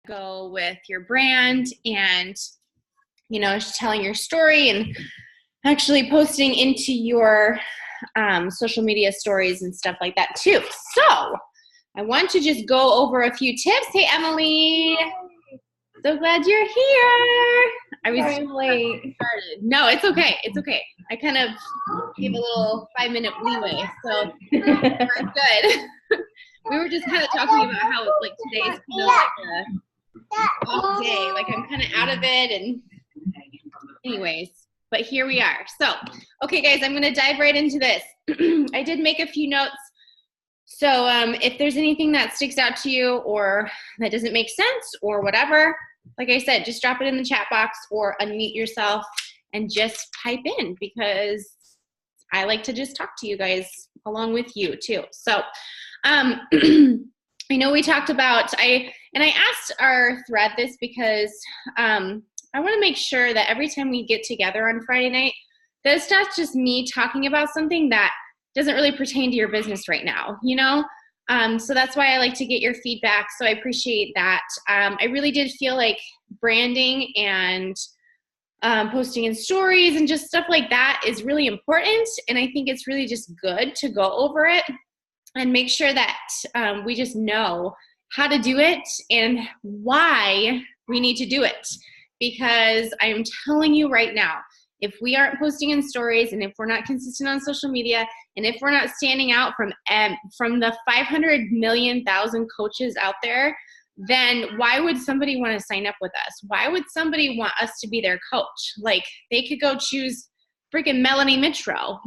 go with your brand and, telling your story and actually posting into your social media stories and stuff like that too. So I want to just go over a few tips. Hey, Emily. So glad you're here. I was late. No, it's okay. It's okay. I kind of gave a little 5-minute leeway, so we're good. We were just kind of talking about how today's kind of like a off day. Like I'm kind of out of it, and anyways, but here we are. So, okay, guys, I'm going to dive right into this. I did make a few notes. So if there's anything that sticks out to you or that doesn't make sense or whatever, like I said, just drop it in the chat box or unmute yourself and just pipe in, because I like to just talk to you guys along with you too. So I know we talked about, I asked our thread this because I want to make sure that every time we get together on Friday night, that it's not just me talking about something that doesn't really pertain to your business right now, so that's why I like to get your feedback. So I appreciate that. I really did feel like branding and posting in stories and just stuff like that is really important. And I think it's really just good to go over it and make sure that we just know how to do it and why we need to do it. Because I am telling you right now, if we aren't posting in stories and if we're not consistent on social media and if we're not standing out from the 500 million thousand coaches out there, then why would somebody want to sign up with us? Why would somebody want us to be their coach? Like, they could go choose freaking Melanie Mitro,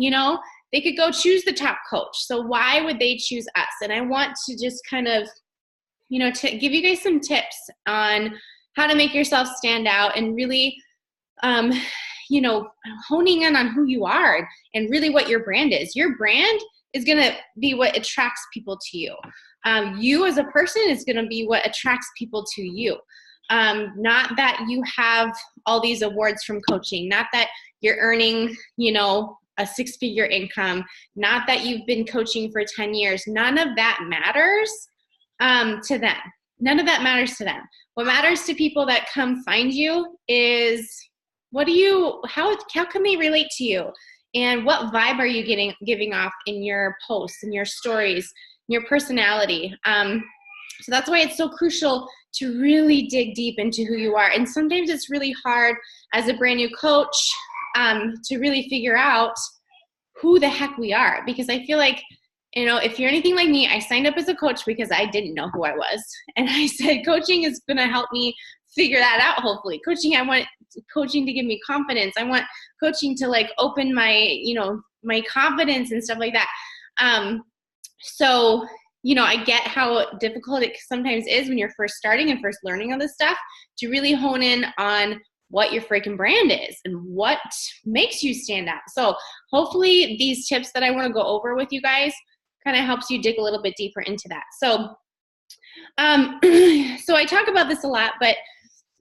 they could go choose the top coach. So why would they choose us? And I want to just kind of, to give you guys some tips on how to make yourself stand out and really, honing in on who you are and really what your brand is. Your brand is going to be what attracts people to you. You as a person is going to be what attracts people to you. Not that you have all these awards from coaching, not that you're earning, a 6-figure income, not that you've been coaching for 10 years. None of that matters to them. None of that matters to them. What matters to people that come find you is how can they relate to you? And what vibe are you giving off in your posts, in your stories, your personality? So that's why it's so crucial to really dig deep into who you are. And sometimes it's really hard as a brand new coach to really figure out who the heck we are. Because I feel like, if you're anything like me, I signed up as a coach because I didn't know who I was. And I said, coaching is going to help me figure that out, hopefully. I want coaching to give me confidence. I want coaching to open my, my confidence and stuff like that. So, I get how difficult it sometimes is when you're first starting and first learning all this stuff to really hone in on what your freaking brand is and what makes you stand out. So hopefully these tips that I want to go over with you guys kind of helps you dig a little bit deeper into that. So, so I talk about this a lot, but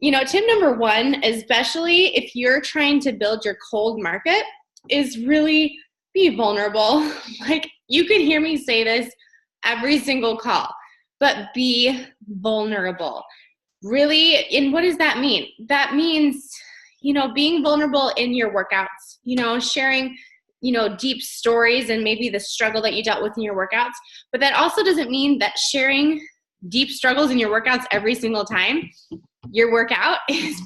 tip number one, especially if you're trying to build your cold market, is really be vulnerable. You can hear me say this every single call, but be vulnerable. Really, and what does that mean? That means, being vulnerable in your workouts, sharing, deep stories and maybe the struggle that you dealt with in your workouts. But that also doesn't mean that sharing deep struggles in your workouts every single time your workout is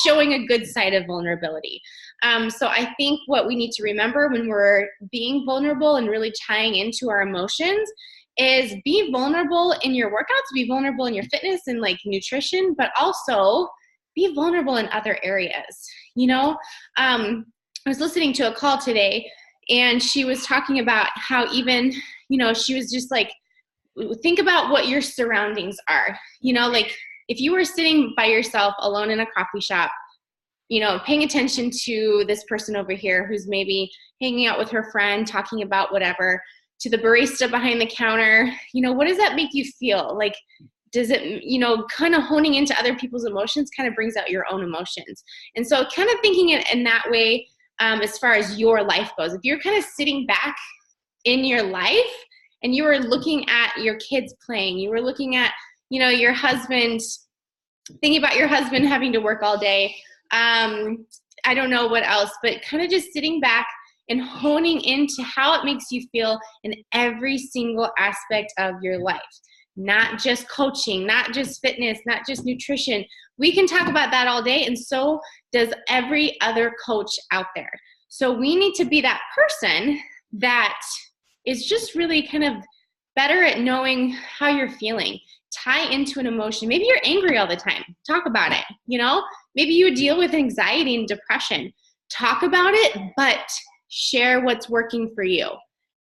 showing a good side of vulnerability. So I think what we need to remember when we're being vulnerable and really tying into our emotions is be vulnerable in your workouts, be vulnerable in your fitness and nutrition, but also be vulnerable in other areas. I was listening to a call today and she was talking about how even, she was just think about what your surroundings are. If you were sitting by yourself alone in a coffee shop, paying attention to this person over here who's maybe hanging out with her friend, talking about whatever, to the barista behind the counter, what does that make you feel? Does it, kind of honing into other people's emotions kind of brings out your own emotions. And so kind of thinking it in that way, as far as your life goes, if you're kind of sitting back in your life and you were looking at your kids playing, you were looking at your husband, thinking about your husband having to work all day. I don't know what else, but kind of just sitting back and honing into how it makes you feel in every single aspect of your life. Not just coaching, not just fitness, not just nutrition. We can talk about that all day, and so does every other coach out there. So we need to be that person that is just really kind of better at knowing how you're feeling. Tie into an emotion. Maybe you're angry all the time. Talk about it. Maybe you deal with anxiety and depression. Talk about it, but share what's working for you.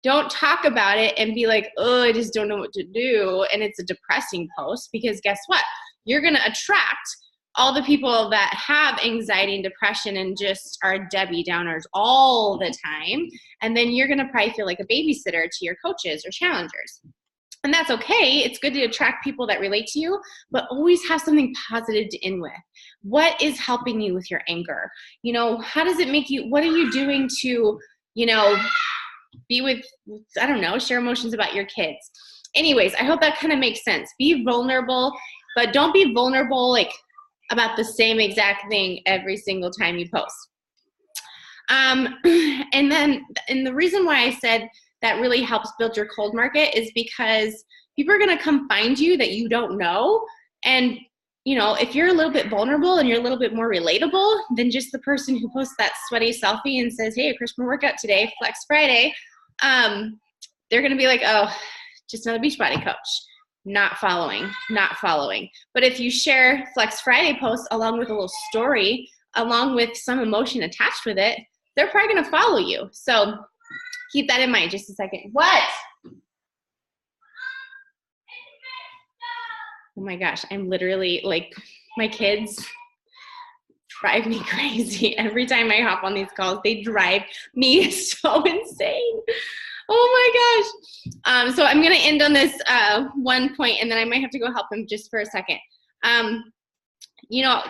Don't talk about it and be like, oh, I just don't know what to do. And it's a depressing post, because guess what? You're going to attract all the people that have anxiety and depression and just are Debbie Downers all the time. And then you're going to probably feel like a babysitter to your coaches or challengers. And that's okay. It's good to attract people that relate to you, but always have something positive to end with. What is helping you with your anger? How does it make you, what are you doing to, be with, I don't know, share emotions about your kids. Anyways, I hope that kind of makes sense. Be vulnerable, but don't be vulnerable like about the same exact thing every single time you post. And the reason why I said that really helps build your cold market is because people are going to come find you that you don't know. And, if you're a little bit vulnerable and you're a little bit more relatable than just the person who posts that sweaty selfie and says, hey, Christmas workout today, Flex Friday, they're going to be like, oh, just another Beachbody coach. Not following. But if you share Flex Friday posts along with a little story, along with some emotion attached with it, they're probably going to follow you. So keep that in mind. Just a second. What? Oh my gosh, I'm literally like, my kids drive me crazy. Every time I hop on these calls, they drive me so insane. Oh my gosh. So I'm going to end on this one point, and then I might have to go help them just for a second.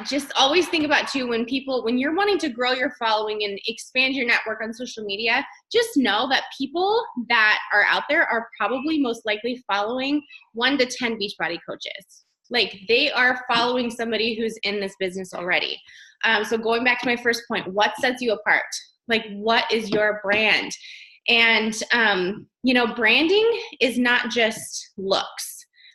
Just always think about too, when you're wanting to grow your following and expand your network on social media, just know that people that are out there are probably most likely following 1 to 10 Beachbody coaches. Like, they are following somebody who's in this business already. So going back to my first point, what sets you apart? Like, what is your brand? And, branding is not just looks.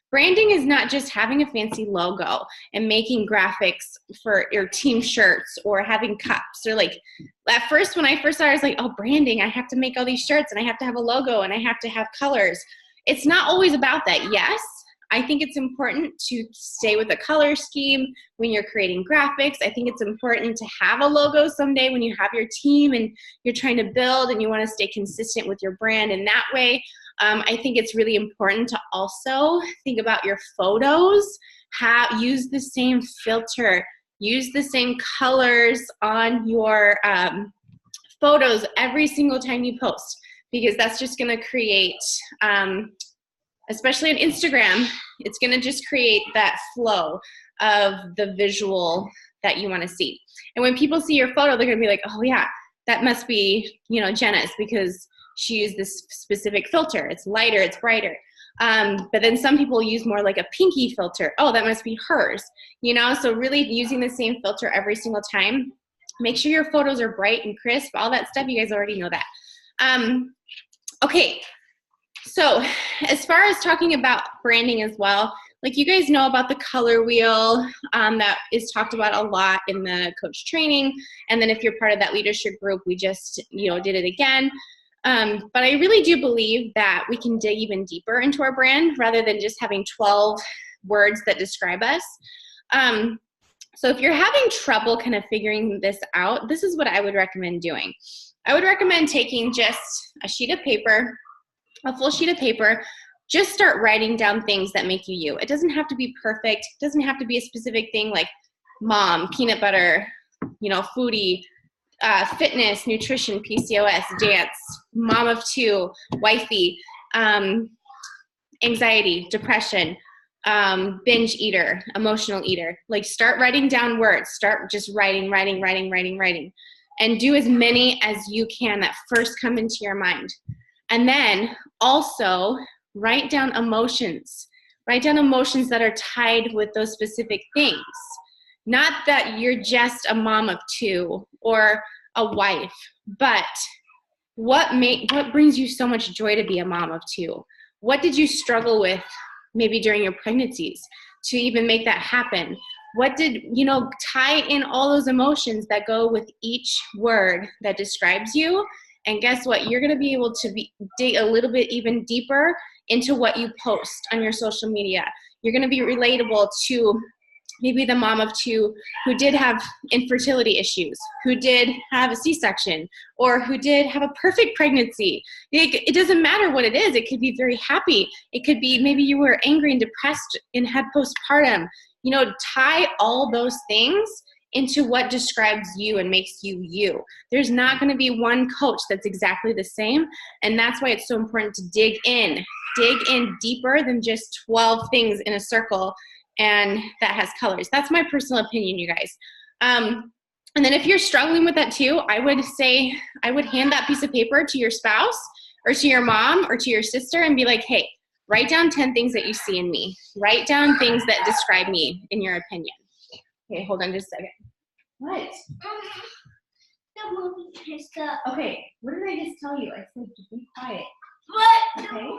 Branding is not just having a fancy logo and making graphics for your team shirts or having cups, or like, at first, when I first started, I was like, oh, branding, I have to make all these shirts and I have to have a logo and I have to have colors. It's not always about that. Yes, I think it's important to stay with a color scheme when you're creating graphics. I think it's important to have a logo someday when you have your team and you're trying to build and you want to stay consistent with your brand in that way. I think it's really important to also think about your photos. Use the same filter. Use the same colors on your photos every single time you post, because that's just going to create, especially on Instagram, it's going to just create that flow of the visual that you want to see. And when people see your photo, they're going to be like, oh yeah, that must be, Jenna's, because she used this specific filter. It's lighter, it's brighter. But then some people use more like a pinky filter. Oh, that must be hers. So really using the same filter every single time. Make sure your photos are bright and crisp, all that stuff. You guys already know that. Okay. So as far as talking about branding as well, like, you guys know about the color wheel that is talked about a lot in the coach training. And then if you're part of that leadership group, we just, did it again. But I really do believe that we can dig even deeper into our brand rather than just having 12 words that describe us. So if you're having trouble kind of figuring this out, this is what I would recommend doing. I would recommend taking just a sheet of paper, a full sheet of paper. Just start writing down things that make you you. It doesn't have to be perfect. It doesn't have to be a specific thing like mom, peanut butter, foodie, fitness, nutrition, PCOS, dance, mom of 2, wifey, anxiety, depression, binge eater, emotional eater. Like, start writing down words. Start just writing. And do as many as you can that first come into your mind. And then also write down emotions. Write down emotions that are tied with those specific things. Not that you're just a mom of 2 or a wife, but what brings you so much joy to be a mom of 2? What did you struggle with maybe during your pregnancies to even make that happen? What did, tie in all those emotions that go with each word that describes you. And guess what? You're going to be able to dig a little bit even deeper into what you post on your social media. You're going to be relatable to maybe the mom of 2 who did have infertility issues, who did have a C-section, or who did have a perfect pregnancy. It doesn't matter what it is. It could be very happy. It could be maybe you were angry and depressed and had postpartum. Tie all those things into what describes you and makes you you. There's not going to be one coach that's exactly the same, and that's why it's so important to dig in deeper than just 12 things in a circle and that has colors. That's my personal opinion, you guys. And then if you're struggling with that too, I would hand that piece of paper to your spouse or to your mom or to your sister and be like, hey, write down 10 things that you see in me. Write down things that describe me in your opinion. Okay, hold on just a second. What? The movie is Okay, what did I just tell you? I said to be quiet. What? Okay.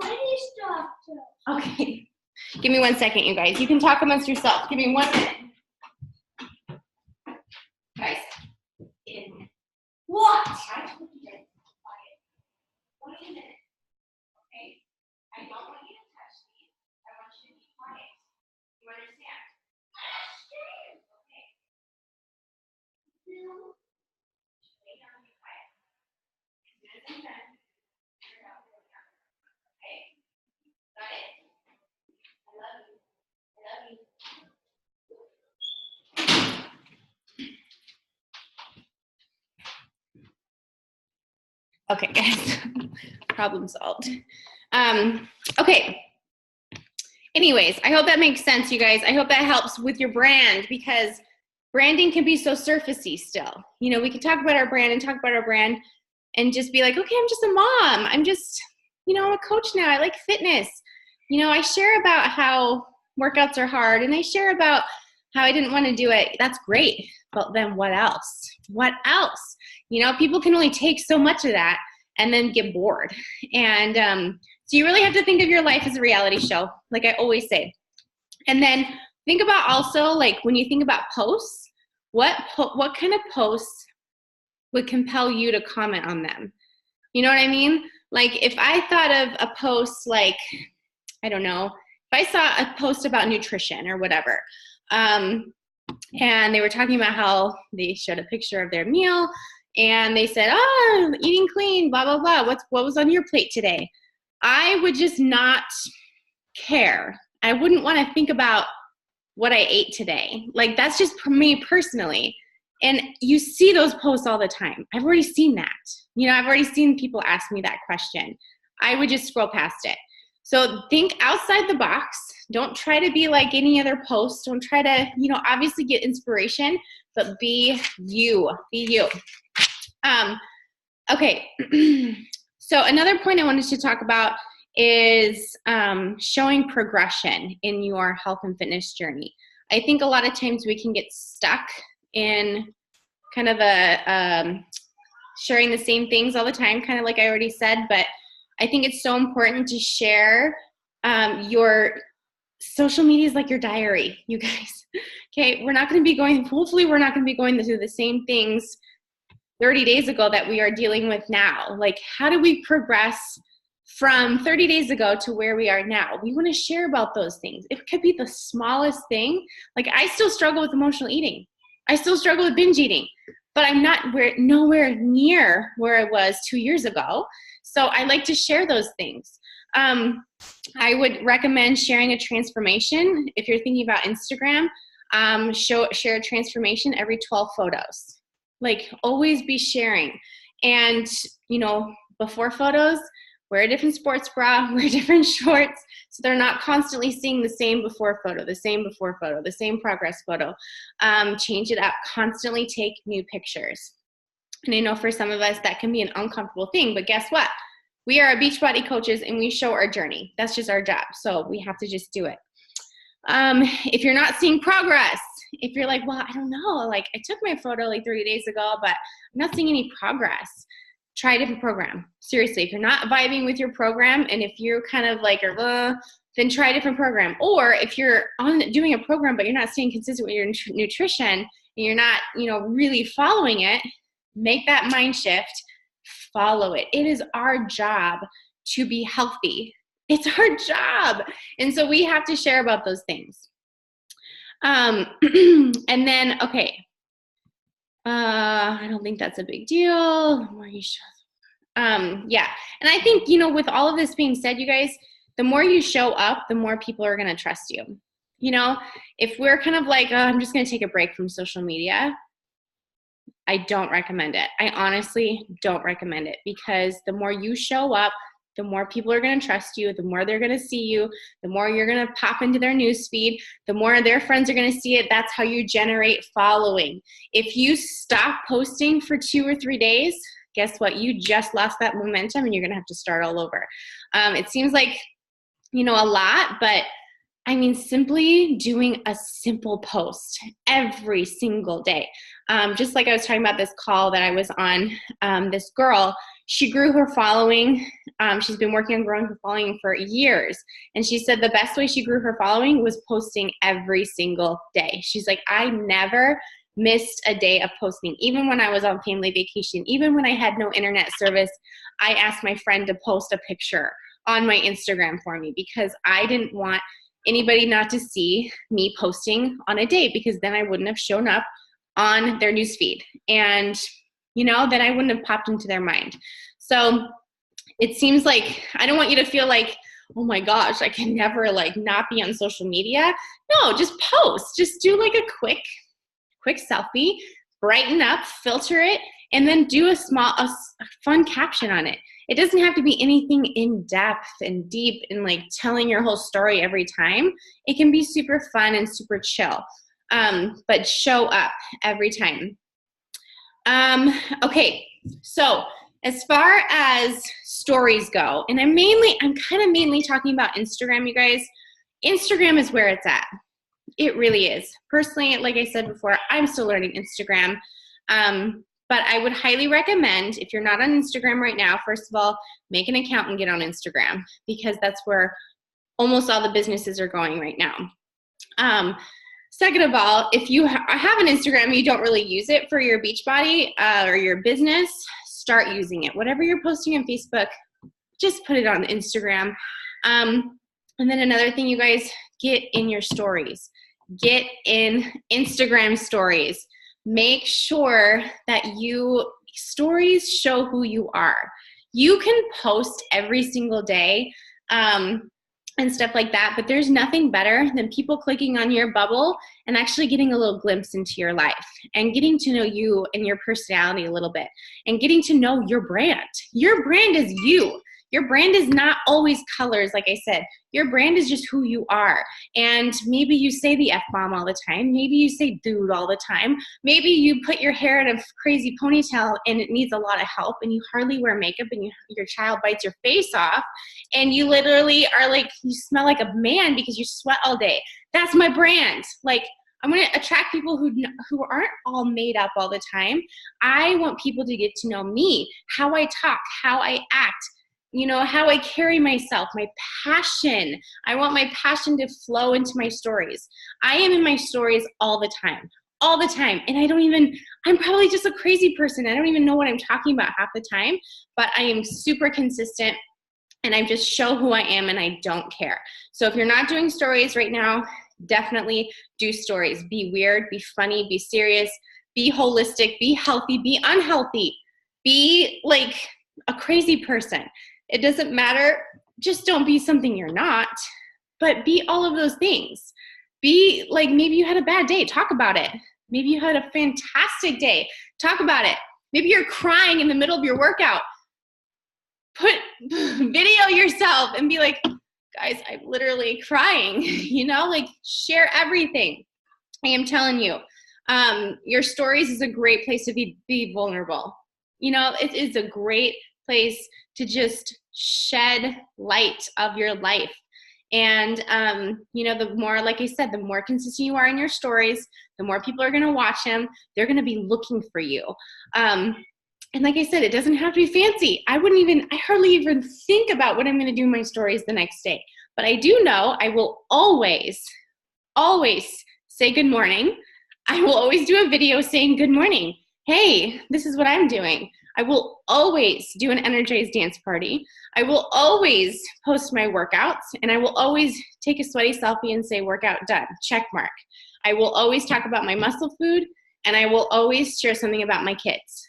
Play stuff. Okay. Give me 1 second, you guys. You can talk amongst yourselves. Give me 1 minute. Guys. What? I told you guys to be quiet. 1 minute. Okay? I don't want you to touch me. I want you to be quiet. You understand? Okay. No. Lay down and be quiet. As soon as I'm done, you're out. Okay? Got it? I love you. I love you. Okay, guys. Problem solved. Okay. Anyways, I hope that makes sense, you guys. I hope that helps with your brand, because branding can be so surfacey still. We can talk about our brand and just be like, okay, I'm just a mom. I'm just, I'm a coach now. I like fitness. I share about how workouts are hard, and I share about how I didn't want to do it. That's great. But then what else? What else? People can only take so much of that and then get bored. And so you really have to think of your life as a reality show, like I always say. And then think about also, like, when you think about posts, what kind of posts would compel you to comment on them? You know what I mean? Like, if I thought of a post, like, I don't know, if I saw a post about nutrition or whatever, and they were talking about how they showed a picture of their meal, and they said, oh, eating clean, blah, blah, blah. What was on your plate today? I would just not care. I wouldn't want to think about what I ate today. Like, that's just for me personally. And you see those posts all the time. I've already seen that. I've already seen people ask me that question. I would just scroll past it. So think outside the box. Don't try to be like any other post. Don't try to, obviously get inspiration, but be you. Be you. Okay. So another point I wanted to talk about is showing progression in your health and fitness journey. I think a lot of times we can get stuck in kind of sharing the same things all the time, kind of like I already said, but I think it's so important to share your social media is like your diary, you guys. Okay, hopefully we're not going to be going through the same things 30 days ago that we are dealing with now. Like, how do we progress from 30 days ago to where we are now? We want to share about those things. It could be the smallest thing. Like, I still struggle with emotional eating. I still struggle with binge eating, but nowhere near where I was 2 years ago. So I like to share those things. I would recommend sharing a transformation. If you're thinking about Instagram, share a transformation every 12 photos. Like, always be sharing. And, before photos, wear a different sports bra, wear different shorts, so they're not constantly seeing the same before photo, the same progress photo. Change it up. Constantly take new pictures. And I know for some of us that can be an uncomfortable thing, but guess what? We are Beachbody coaches and we show our journey. That's just our job. So we have to just do it. If you're not seeing progress, if you're like, well, I don't know, like I took my photo like 30 days ago, but I'm not seeing any progress, try a different program. Seriously, if you're not vibing with your program and if you're kind of like, then try a different program. Or if you're doing a program, but you're not staying consistent with your nutrition and you're not, really following it, make that mind shift, follow it. It is our job to be healthy. It's our job. And so we have to share about those things. And then, okay. I don't think that's a big deal. Yeah. And I think, with all of this being said, you guys, the more you show up, the more people are going to trust you. If we're kind of like, oh, I'm just going to take a break from social media, I don't recommend it. I honestly don't recommend it, because the more you show up, the more people are going to trust you, the more they're going to see you, the more you're going to pop into their news feed, the more their friends are going to see it. That's how you generate following. If you stop posting for 2 or 3 days, guess what? You just lost that momentum and you're going to have to start all over. It seems like, a lot, but I mean, simply doing a simple post every single day. Just like I was talking about this call that I was on, this girl, she grew her following. She's been working on growing her following for years. And she said the best way she grew her following was posting every single day. She's like, I never missed a day of posting. Even when I was on family vacation, even when I had no internet service, I asked my friend to post a picture on my Instagram for me, because I didn't want anybody not to see me posting on a day, because then I wouldn't have shown up on their newsfeed, and then I wouldn't have popped into their mind. So it seems like, I don't want you to feel like, oh my gosh, I can never not be on social media. No, just post. Just do like a quick selfie, brighten up, filter it, and then do a fun caption on it. It doesn't have to be anything in depth and deep and telling your whole story every time. It can be super fun and super chill, but show up every time. Okay, so as far as stories go, and I'm kind of mainly talking about Instagram, you guys. Instagram is where it's at. It really is. Personally, like I said before, I'm still learning Instagram. But I would highly recommend, if you're not on Instagram right now, first of all, make an account and get on Instagram, because that's where almost all the businesses are going right now. Second of all, if you have an Instagram and you don't really use it for your Beachbody or your business, start using it. Whatever you're posting on Facebook, just put it on Instagram. And then another thing, you guys, get in your stories. Get in Instagram stories. Make sure that stories show who you are. You can post every single day and stuff like that, but there's nothing better than people clicking on your bubble and actually getting a little glimpse into your life and getting to know you and your personality a little bit and getting to know your brand. Your brand is you. Your brand is not always colors, like I said. Your brand is just who you are. And maybe you say the F-bomb all the time. Maybe you say dude all the time. Maybe you put your hair in a crazy ponytail and it needs a lot of help, and you hardly wear makeup, and your child bites your face off, and you literally are you smell like a man because you sweat all day. That's my brand. I'm going to attract people who aren't all made up all the time. I want people to get to know me, how I talk, how I act, how I carry myself, my passion. I want my passion to flow into my stories. I am in my stories all the time. And I'm probably just a crazy person. I don't even know what I'm talking about half the time, but I am super consistent, and I just show who I am, and I don't care. So if you're not doing stories right now, definitely do stories. Be weird, be funny, be serious, be holistic, be healthy, be unhealthy, be like a crazy person. It doesn't matter. Just don't be something you're not, but be all of those things. Be maybe you had a bad day, talk about it. Maybe you had a fantastic day, talk about it. Maybe you're crying in the middle of your workout. Video yourself and be like, guys, I'm literally crying, share everything. I am telling you, your stories is a great place to be vulnerable. It is a great place to just shed light of your life. And, the more, like I said, the more consistent you are in your stories, the more people are going to watch them. They're going to be looking for you. And like I said, it doesn't have to be fancy. I hardly even think about what I'm going to do in my stories the next day. But I do know I will always say good morning. I will always do a video saying good morning. Hey, this is what I'm doing. I will always do an energized dance party. I will always post my workouts, and I will always take a sweaty selfie and say workout done, check mark. I will always talk about my muscle food, and I will always share something about my kids.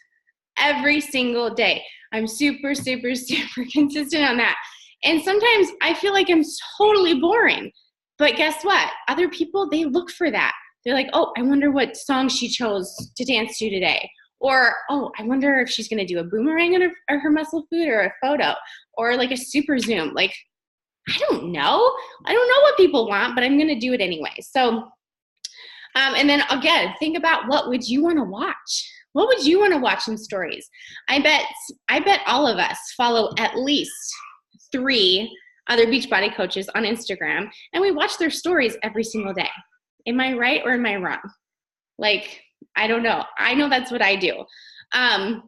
Every single day. I'm super, super, super consistent on that. And sometimes I feel like I'm totally boring. But guess what? Other people, they look for that. They're like, oh, I wonder what song she chose to dance to today. Or, oh, I wonder if she's going to do a boomerang on her muscle food or a photo or like a super zoom. Like, I don't know. I don't know what people want, but I'm going to do it anyway. So, and then again, think about what would you want to watch? What would you want to watch in stories? I bet all of us follow at least 3 other Beachbody coaches on Instagram, and we watch their stories every single day. Am I right or am I wrong? Like, I don't know. I know that's what I do. And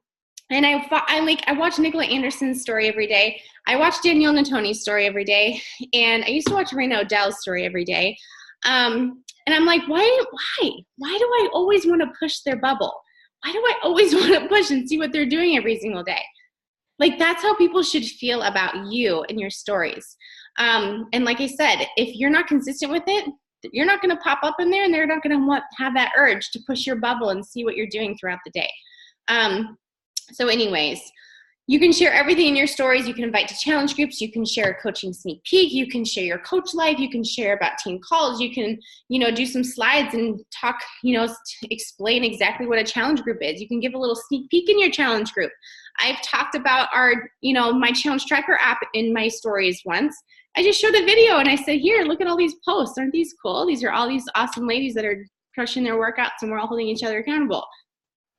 I watch Nicola Anderson's story every day. I watch Danielle Natoni's story every day. And I used to watch Raina O'Dell's story every day. And I'm like, why do I always want to push their bubble? Why do I always want to push and see what they're doing every single day? Like, that's how people should feel about you and your stories. And like I said, if you're not consistent with it, you're not going to pop up in there, and they're not going to have that urge to push your bubble and see what you're doing throughout the day. So anyways, you can share everything in your stories. You can invite to challenge groups. You can share a coaching sneak peek. You can share your coach life. You can share about team calls. You can, do some slides and talk, explain exactly what a challenge group is. You can give a little sneak peek in your challenge group. I've talked about my challenge tracker app in my stories once. I just showed a video and I said, here, look at all these posts. Aren't these cool? These are all these awesome ladies that are crushing their workouts, and we're all holding each other accountable.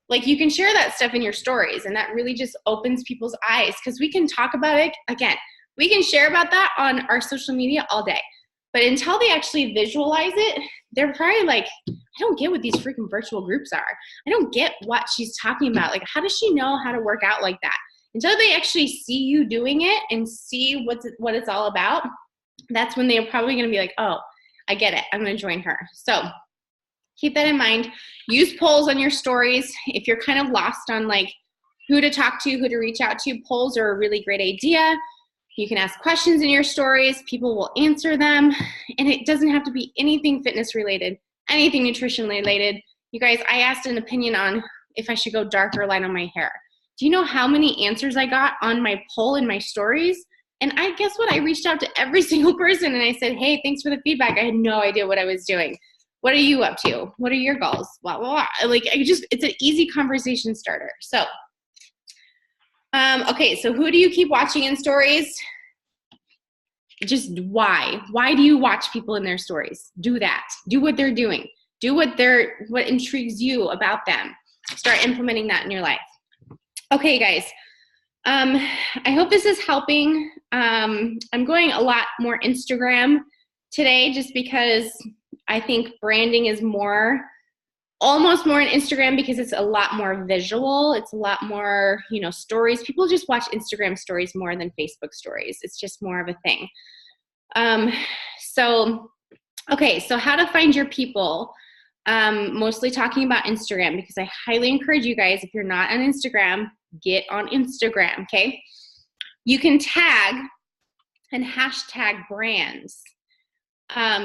Like, you can share that stuff in your stories, and that really just opens people's eyes, because we can talk about it. Again, we can share about that on our social media all day. But until they actually visualize it, they're probably like, I don't get what these freaking virtual groups are. I don't get what she's talking about. Like, how does she know how to work out like that? Until they actually see you doing it and see what it's all about, that's when they're probably going to be like, oh, I get it. I'm going to join her. So keep that in mind. Use polls on your stories. If you're kind of lost on like who to talk to, who to reach out to, polls are a really great idea. You can ask questions in your stories. People will answer them. And it doesn't have to be anything fitness related, anything nutrition related. You guys, I asked an opinion on if I should go dark or light on my hair. Do you know how many answers I got on my poll in my stories? And I guess what? I reached out to every single person and I said, hey, thanks for the feedback. I had no idea what I was doing. What are you up to? What are your goals? Blah, blah, blah. Like, it's an easy conversation starter. So, okay, so who do you keep watching in stories? Just why? Why do you watch people in their stories? Do that. Do what they're doing. Do what intrigues you about them. Start implementing that in your life. Okay, guys. I hope this is helping. I'm going a lot more Instagram today just because I think branding is almost more on Instagram because it's a lot more visual. It's a lot more, stories. People just watch Instagram stories more than Facebook stories. It's just more of a thing. So how to find your people. Mostly talking about Instagram because I highly encourage you guys, if you're not on Instagram, get on Instagram, okay? You can tag and hashtag brands.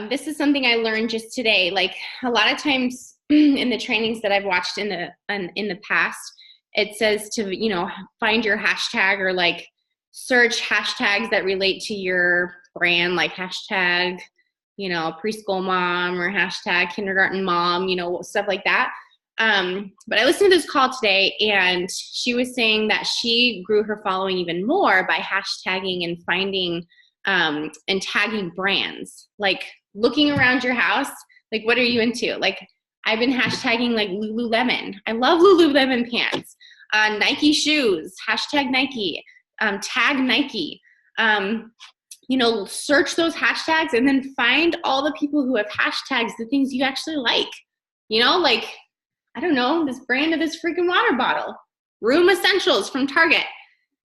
This is something I learned just today. Like, a lot of times in the trainings that I've watched in the past, it says to, find your hashtag or like search hashtags that relate to your brand, like hashtag, preschool mom or hashtag kindergarten mom, stuff like that. But I listened to this call today and she was saying that she grew her following even more by hashtagging and finding and tagging brands, like looking around your house. Like, what are you into? Like, I've been hashtagging like Lululemon. I love Lululemon pants, Nike shoes, hashtag Nike, tag Nike. You know, search those hashtags and then find all the people who have hashtags, the things you actually like. You know, like, I don't know, this brand of this freaking water bottle, Room Essentials from Target.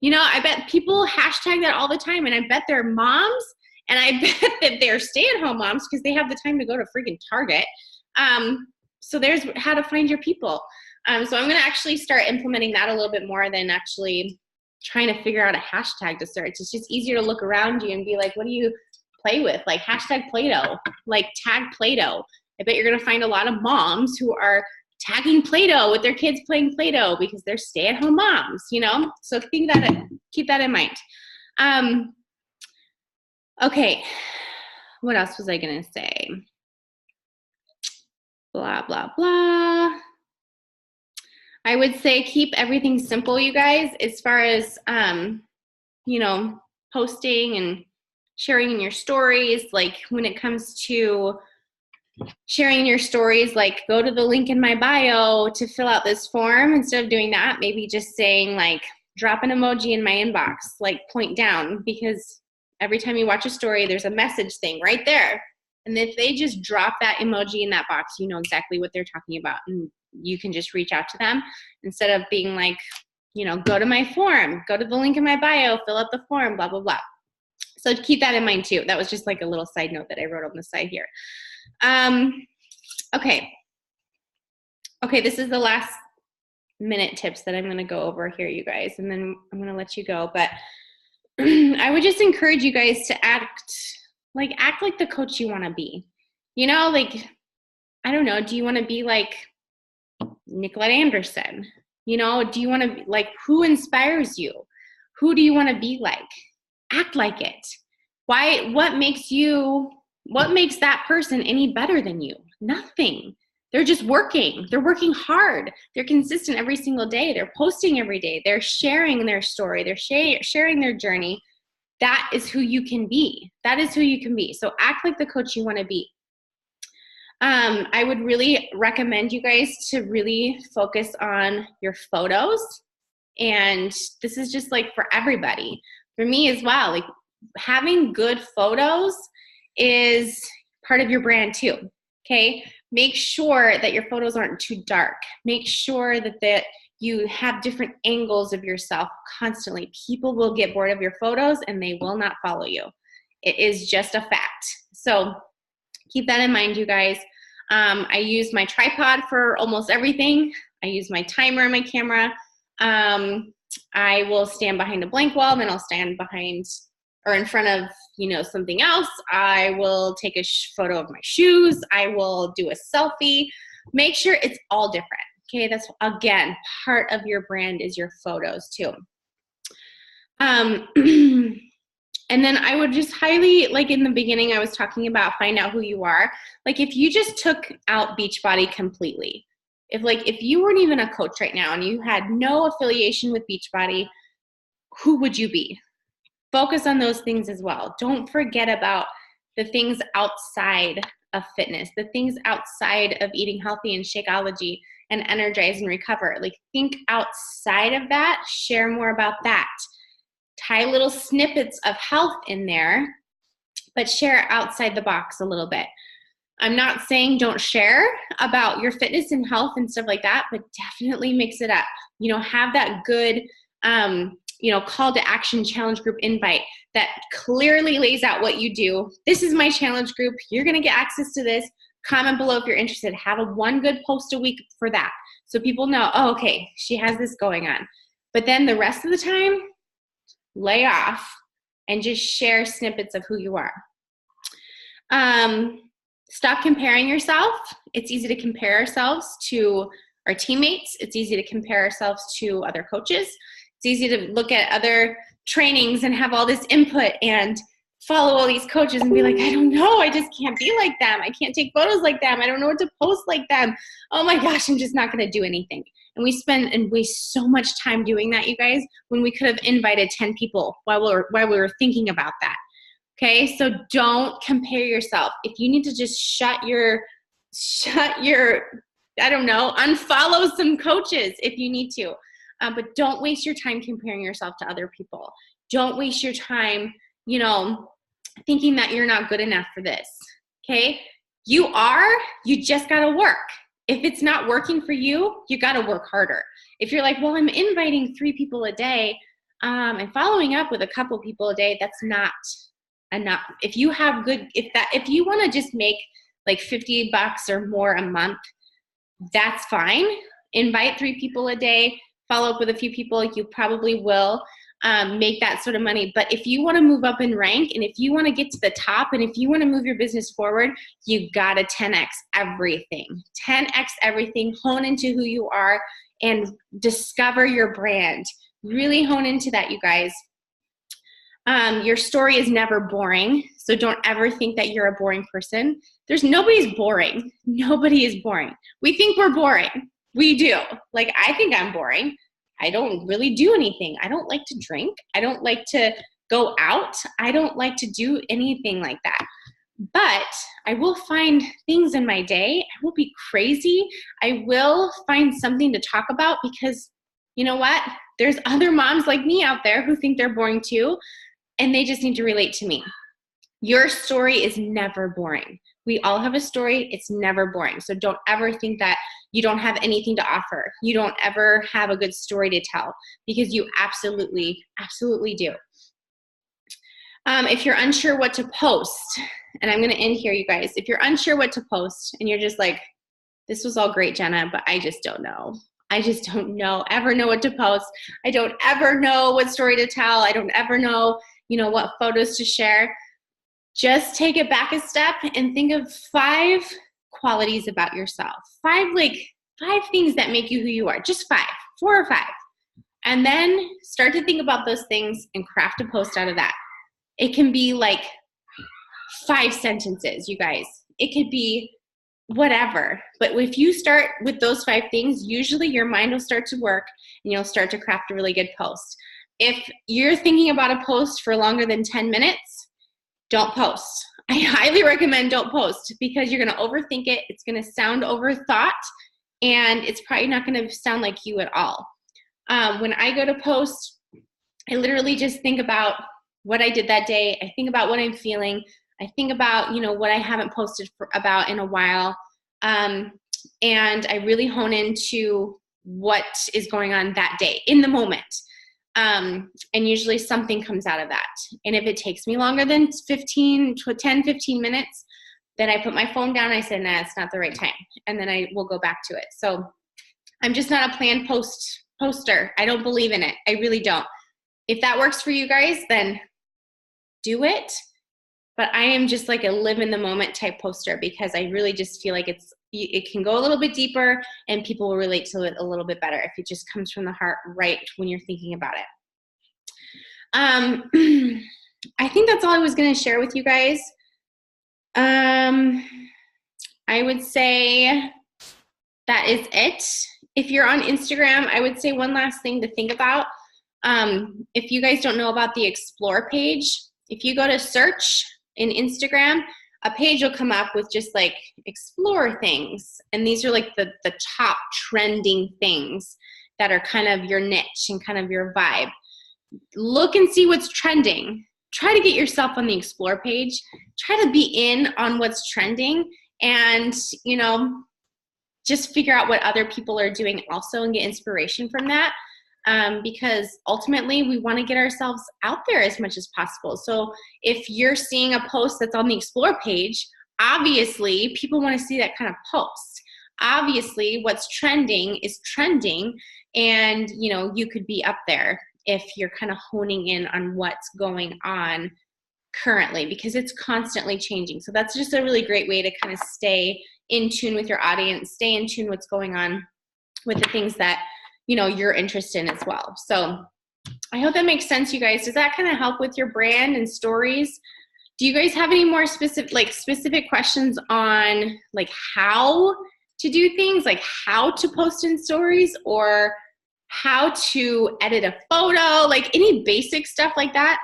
You know, I bet people hashtag that all the time, and I bet they're moms, and I bet that they're stay-at-home moms because they have the time to go to freaking Target. So there's how to find your people. So I'm going to actually start implementing that a little bit more than actually trying to figure out a hashtag to search. It's just easier to look around you and be like, what do you play with? Like hashtag Play-Doh, like tag Play-Doh. I bet you're going to find a lot of moms who are tagging Play-Doh with their kids playing Play-Doh because they're stay-at-home moms, you know? So keep that in mind. Okay, what else was I going to say? Blah, blah, blah. I would say keep everything simple, you guys, as far as, you know, posting and sharing in your stories. Like when it comes to sharing your stories, like go to the link in my bio to fill out this form. Instead of doing that, maybe just saying like, drop an emoji in my inbox, like point down, because every time you watch a story, there's a message thing right there. And if they just drop that emoji in that box, you know exactly what they're talking about. And you can just reach out to them instead of being like, you know, go to my form, go to the link in my bio, fill out the form, blah, blah, blah. So keep that in mind too. That was just like a little side note that I wrote on the side here. Okay, this is the last minute tips that I'm going to go over here, you guys, and then I'm going to let you go. But I would just encourage you guys to act like the coach you want to be. You know, like, I don't know, do you want to be like Nicolette Anderson? You know, do you want to, like, who inspires you? Who do you want to be like? Act like it. What makes that person any better than you? Nothing. They're just working. They're working hard. They're consistent every single day. They're posting every day. They're sharing their story. They're sharing their journey. That is who you can be. That is who you can be. So act like the coach you want to be. I would really recommend you guys to really focus on your photos. And this is just like for everybody. For me as well, like having good photos is part of your brand too, okay? Make sure that your photos aren't too dark. Make sure that you have different angles of yourself constantly. People will get bored of your photos and they will not follow you. It is just a fact. So keep that in mind, you guys. I use my tripod for almost everything. I use my timer and my camera. I will stand behind a blank wall, then I'll stand behind or in front of, you know, something else. I will take a photo of my shoes. I will do a selfie. Make sure it's all different. Okay, that's, again, part of your brand is your photos too. And then I would just highly, like in the beginning, I was talking about find out who you are. Like if you just took out Beachbody completely, if you weren't even a coach right now and you had no affiliation with Beachbody, who would you be? Focus on those things as well. Don't forget about the things outside of fitness, the things outside of eating healthy and Shakeology and Energize and Recover. Like think outside of that, share more about that. Tie little snippets of health in there, but share outside the box a little bit. I'm not saying don't share about your fitness and health and stuff like that, but definitely mix it up. You know, have that good, you know, call to action challenge group invite that clearly lays out what you do. This is my challenge group. You're going to get access to this. Comment below if you're interested. Have one good post a week for that. So people know, oh, okay, she has this going on. But then the rest of the time, lay off and just share snippets of who you are. Stop comparing yourself. It's easy to compare ourselves to our teammates. It's easy to compare ourselves to other coaches. It's easy to look at other trainings and have all this input and follow all these coaches and be like, I don't know, I just can't be like them. I can't take photos like them. I don't know what to post like them. Oh my gosh, I'm just not going to do anything. And we spend and waste so much time doing that, you guys, when we could have invited 10 people while we were thinking about that. Okay, so don't compare yourself. If you need to just shut your, I don't know, unfollow some coaches if you need to. But don't waste your time comparing yourself to other people. Don't waste your time, thinking that you're not good enough for this, okay? You just gotta work. If it's not working for you, you gotta work harder. If you're like, well, I'm inviting 3 people a day, and following up with a couple people a day, that's not enough. If you want to just make like $50 or more a month, that's fine. Invite 3 people a day, follow up with a few people, you probably will make that sort of money. But if you want to move up in rank, and if you want to get to the top, and if you want to move your business forward, you got to 10x everything. 10x everything, hone into who you are, and discover your brand. Really hone into that, you guys. Your story is never boring, so don't ever think that you're a boring person. Nobody's boring. Nobody is boring. We think we're boring. We do. Like, I think I'm boring. I don't really do anything. I don't like to drink. I don't like to go out. I don't like to do anything like that. But I will find things in my day. I will be crazy. I will find something to talk about, because you know what? There's other moms like me out there who think they're boring too, and they just need to relate to me. Your story is never boring. We all have a story. It's never boring. So don't ever think that you don't have anything to offer. You don't ever have a good story to tell, because you absolutely, absolutely do. If you're unsure what to post, and I'm going to end here, you guys. If you're unsure what to post and you're just like, this was all great, Jenna, but I just don't know. I just don't ever know what to post. I don't ever know what story to tell. I don't ever know, what photos to share. Just take it back a step and think of 5 qualities about yourself. 5 things that make you who you are. Just 5, 4 or 5. And then start to think about those things and craft a post out of that. It can be like 5 sentences, you guys. It could be whatever. But if you start with those 5 things, usually your mind will start to work and you'll start to craft a really good post. If you're thinking about a post for longer than 10 minutes, don't post. I highly recommend don't post, because you're going to overthink it. It's going to sound overthought, and it's probably not going to sound like you at all. When I go to post, I literally just think about what I did that day. I think about what I'm feeling. I think about, what I haven't posted about in a while. And I really hone into what is going on that day in the moment. And usually something comes out of that. And if it takes me longer than 10, 15 minutes, then I put my phone down. I say, nah, it's not the right time. And then I will go back to it. So I'm just not a planned poster. I don't believe in it. I really don't. If that works for you guys, then do it. But I am just like a live in the moment type poster, because I really just feel like it can go a little bit deeper and people will relate to it a little bit better if it just comes from the heart right when you're thinking about it. I think that's all I was going to share with you guys. I would say that is it. If you're on Instagram, I would say one last thing to think about. If you guys don't know about the Explore page, if you go to search in Instagram, a page will come up with just like explore things. And these are like the top trending things that are kind of your niche and kind of your vibe. Look and see what's trending. Try to get yourself on the Explore page. Try to be in on what's trending, and, just figure out what other people are doing also and get inspiration from that. Because ultimately we want to get ourselves out there as much as possible. So if you're seeing a post that's on the Explore page, obviously people want to see that kind of post. Obviously what's trending is trending, and you could be up there if you're kind of honing in on what's going on currently, because it's constantly changing. So that's just a really great way to kind of stay in tune with your audience, stay in tune what's going on with the things that you're interested in as well. So I hope that makes sense, you guys. Does that kind of help with your brand and stories? Do you guys have any more specific questions on like how to do things, like how to post in stories, or how to edit a photo, like any basic stuff like that?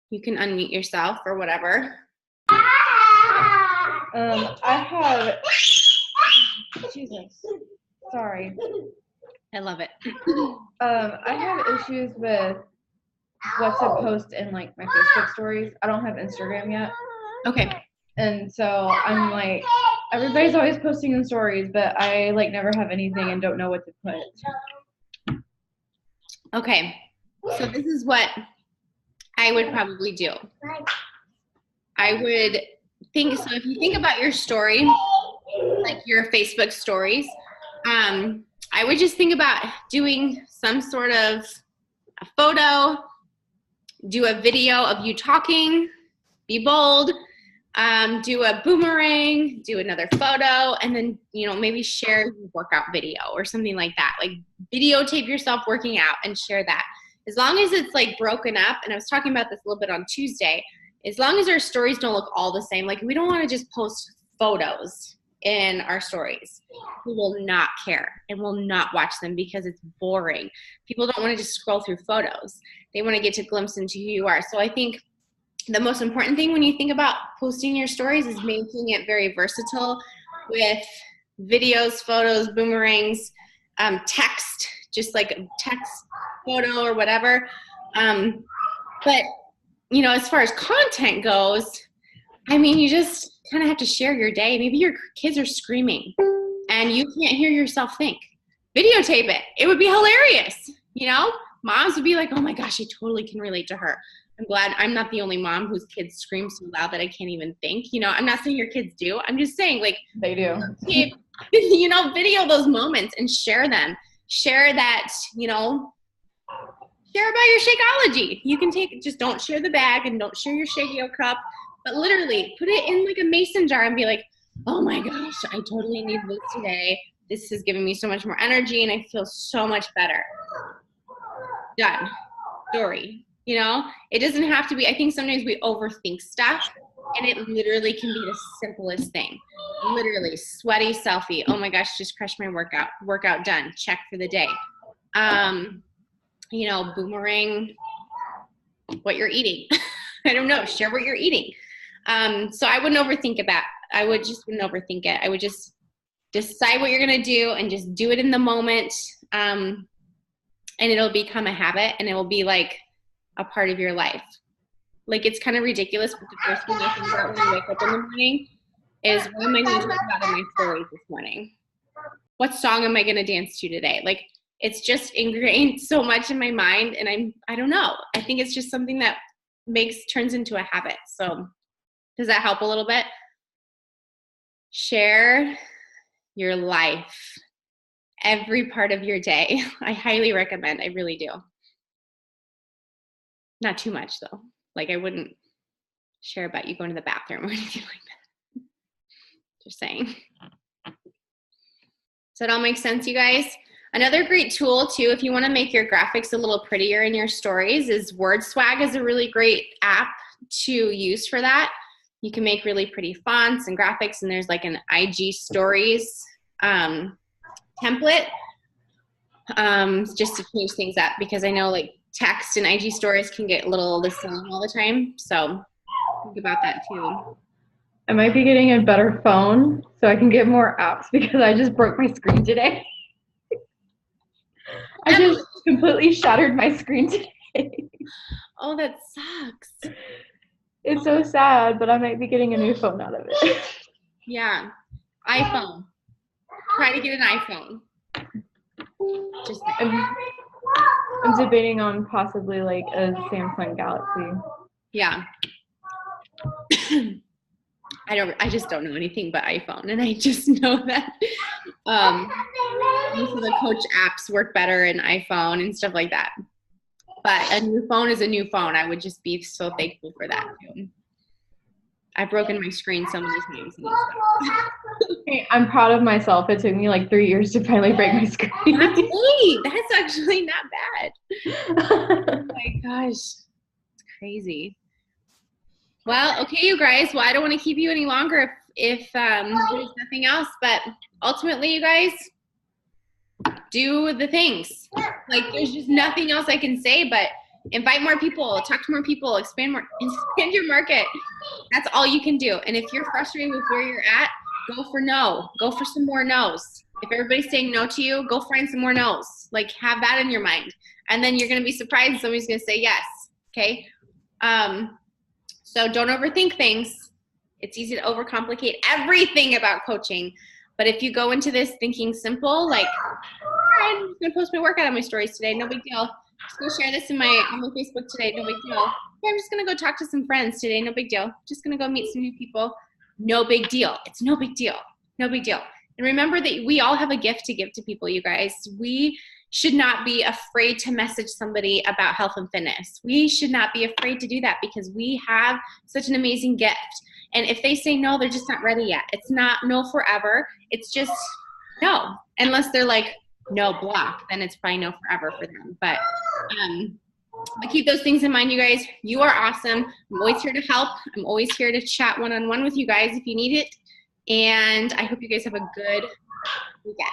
You can unmute yourself or whatever. I have, Jesus, sorry. I love it. I have issues with what to post in like my Facebook stories. I don't have Instagram yet. Okay. And so I'm like, everybody's always posting in stories, but I like never have anything and don't know what to put. Okay. So this is what I would probably do. I would think, so if you think about your story, like your Facebook stories, I would just think about doing some sort of a photo, do a video of you talking, be bold, do a boomerang, do another photo, and then, maybe share your workout video or something like that. Like videotape yourself working out and share that. As long as it's like broken up, and I was talking about this a little bit on Tuesday, as long as our stories don't look all the same, like we don't want to just post photos in our stories. We will not care and will not watch them because it's boring. People don't want to just scroll through photos. They want to get to glimpse into who you are. So I think the most important thing when you think about posting your stories is making it very versatile with videos, photos, boomerangs, text, just like a text photo or whatever. But, as far as content goes, I mean, you just kind of have to share your day. Maybe your kids are screaming and you can't hear yourself think. Videotape it. It would be hilarious. Moms would be like, oh my gosh, I totally can relate to her. I'm glad I'm not the only mom whose kids scream so loud that I can't even think. I'm not saying your kids do. I'm just saying, like, they do. Video those moments and share them. Share that, share about your Shakeology. You can just don't share the bag and don't share your Shake-Yo cup, but literally put it in like a mason jar and be like, oh my gosh, I totally need this today. This is giving me so much more energy and I feel so much better. Done. Story. It doesn't have to be, I think sometimes we overthink stuff and it literally can be the simplest thing. Literally, sweaty selfie. Oh my gosh, just crushed my workout. Workout done. Check for the day. Boomerang what you're eating. I don't know. Share what you're eating. So I wouldn't overthink it. Wouldn't overthink it. I would just decide what you're going to do and just do it in the moment. And it'll become a habit and it will be like a part of your life. Like, it's kind of ridiculous, but the first thing I think about when I wake up in the morning is, what am I going to talk about in my stories this morning? What song am I going to dance to today? Like, it's just ingrained so much in my mind, and I don't know. I think it's just something that turns into a habit. So does that help a little bit? Share your life, every part of your day. I highly recommend. I really do. Not too much though. Like, I wouldn't share about you going to the bathroom or anything like that. Just saying. Does that all make sense, you guys? Another great tool too, if you want to make your graphics a little prettier in your stories, is WordSwag is a really great app to use for that. You can make really pretty fonts and graphics, and there's like an IG stories template just to change things up, because I know like text and IG stories can get a little the same all the time. So think about that too. I might be getting a better phone so I can get more apps, because I just broke my screen today. I just completely shattered my screen today. Oh, that sucks. It's so sad, but I might be getting a new phone out of it. Yeah. iPhone. Try to get an iPhone. Just I'm debating on possibly like a Samsung Galaxy. Yeah. I just don't know anything but iPhone, and I just know that most of the coach apps work better in iPhone and stuff like that. But a new phone is a new phone. I would just be so thankful for that too. I've broken my screen so many times. I'm proud of myself. It took me like 3 years to finally break my screen. That's actually not bad. Oh my gosh. It's crazy. Well, okay, you guys. Well, I don't want to keep you any longer if there's nothing else. But ultimately, you guys, do the things. Like, there's just nothing else I can say but invite more people, talk to more people, expand your market. That's all you can do. And if you're frustrated with where you're at, go for no. Go for some more no's. If everybody's saying no to you, go find some more no's. Like, have that in your mind. And then you're going to be surprised somebody's going to say yes. Okay. So don't overthink things. It's easy to overcomplicate everything about coaching. But if you go into this thinking simple, like, all right, I'm just gonna post my workout on my stories today, no big deal. Just gonna share this on my Facebook today, no big deal. Okay, I'm just gonna go talk to some friends today, no big deal. Just gonna go meet some new people, no big deal. It's no big deal, no big deal. And remember that we all have a gift to give to people, you guys. We should not be afraid to message somebody about health and fitness. We should not be afraid to do that because we have such an amazing gift. And if they say no, they're just not ready yet. It's not no forever. It's just no. Unless they're like, no block, then it's probably no forever for them. But keep those things in mind, you guys. You are awesome. I'm always here to help. I'm always here to chat one-on-one with you guys if you need it. And I hope you guys have a good weekend.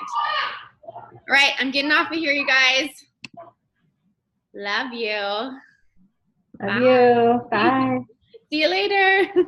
All right, I'm getting off of here, you guys. Love you. Love you. Bye. See you later.